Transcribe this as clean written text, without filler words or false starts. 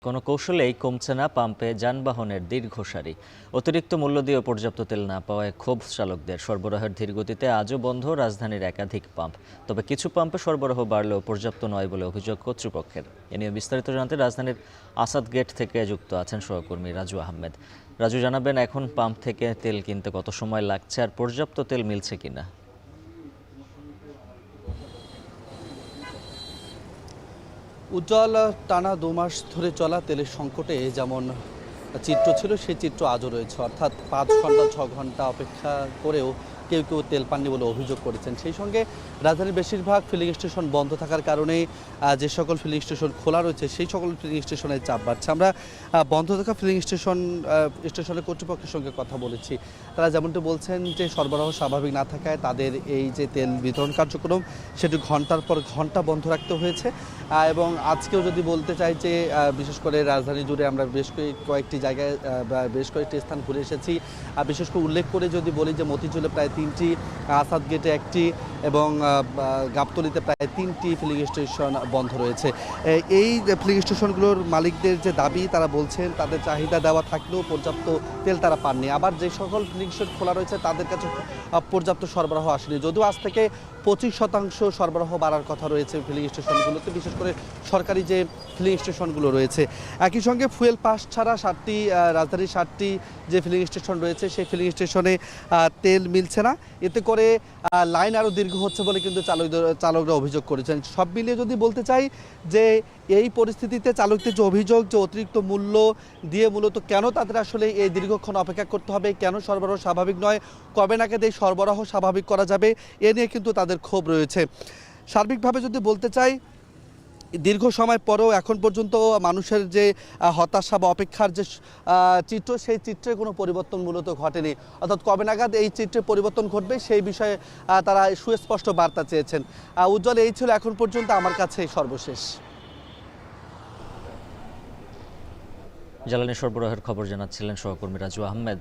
কোনো কৌশলেই কমছে না পাম্পে যানবাহনের দীর্ঘ সারি। অতিরিক্ত মূল্য দিয়ে পর্যাপ্ত তেল না পাওয়ায় ক্ষোভ চালকদের। সরবরাহের ধীরগতিতে আজও বন্ধ রাজধানীর একাধিক পাম্প। তবে কিছু পাম্পে সরবরাহ বাড়লেও পর্যাপ্ত নয় বলে অভিযোগ কর্তৃপক্ষের। এ নিয়ে বিস্তারিত জানতে রাজধানীর আসাদ গেট থেকে যুক্ত আছেন সহকর্মী রাজু আহমেদ। রাজু, জানাবেন এখন পাম্প থেকে তেল কিনতে কত সময় লাগছে আর পর্যাপ্ত তেল মিলছে কিনা? উজ্জ্বল টানা ২ মাস ধরে চলা তেলের সংকটে যেমন চিত্র ছিল সেই চিত্র আজও রয়েছে। অর্থাৎ ৫ ঘন্টা ৬ ঘন্টা অপেক্ষা করেও কেউ কেউ তেল পাননি বলে অভিযোগ করেছেন। সেই সঙ্গে রাজধানীর বেশিরভাগ ফিলিং স্টেশন বন্ধ থাকার কারণে যে সকল ফিলিং স্টেশন খোলা রয়েছে সেই সকল ফিলিং স্টেশনে চাপ বাড়ছে। আমরা বন্ধ থাকা ফিলিং স্টেশনের কর্তৃপক্ষের সঙ্গে কথা বলেছি। তারা যেমনটি বলছেন যে সরবরাহ স্বাভাবিক না থাকায় তাদের এই যে তেল বিতরণ কার্যক্রম সেটি ঘন্টার পর ঘন্টা বন্ধ রাখতে হয়েছে। এবং আজকেও যদি বলতে চাই যে বিশেষ করে রাজধানী জুড়ে আমরা কয়েকটি জায়গায় বেশ কয়েকটি স্থান ঘুরে এসেছি। বিশেষ করে উল্লেখ করে যদি বলি যে মতিঝিলে প্রায় ৩টি, আসাদ গেটে ১টি এবং গাবতলীতে প্রায় 3টি ফিলিং স্টেশন বন্ধ রয়েছে। এই ফিলিং স্টেশনগুলোর মালিকদের যে দাবি, তারা বলছেন তাদের চাহিদা দেওয়া থাকলেও পর্যাপ্ত তেল তারা পাননি। আবার যে সকল ফিলিং স্টেশন খোলা রয়েছে তাদের কাছে পর্যাপ্ত সরবরাহ আসেনি। যদিও আজ থেকে 25% সরবরাহ বাড়ার কথা রয়েছে ফিলিং স্টেশনগুলোতে, বিশেষ করে সরকারি যে ফিলিং স্টেশনগুলো রয়েছে। একই সঙ্গে ফুয়েল পাস ছাড়া রাজধানীর 7টি যে ফিলিং স্টেশন রয়েছে সেই ফিলিং স্টেশনে তেল মিলছে না। এতে করে লাইন আরও দীর্ঘ হচ্ছে বলে কিন্তু চালকরা অভিযোগ করেছেন। সব মিলিয়ে যদি বলতে চাই যে এই পরিস্থিতিতে চালকদের যে অভিযোগ যে অতিরিক্ত মূল্য দিয়ে মূলত কেন তাদের আসলে এই দীর্ঘক্ষণ অপেক্ষা করতে হবে, কেন সরবরাহ স্বাভাবিক নয়, কবে নাগাদ এই সরবরাহ স্বাভাবিক করা যাবে, এ নিয়ে কিন্তু তাদের ক্ষোভ রয়েছে। সার্বিকভাবে যদি বলতে চাই, দীর্ঘ সময় পরেও এখন পর্যন্ত মানুষের যে হতাশা বা অপেক্ষার যে চিত্র, সেই চিত্রে কোনো পরিবর্তন মূলত ঘটেনি। অর্থাৎ কবে নাগাদ এই চিত্রে পরিবর্তন ঘটবে সেই বিষয়ে তারা সুস্পষ্ট বার্তা চেয়েছেন। উজ্জ্বল, এই ছিল এখন পর্যন্ত আমার কাছে সর্বশেষ। জ্বালানি সরবরাহের খবর জানাচ্ছিলেন সহকর্মী রাজু আহমেদ।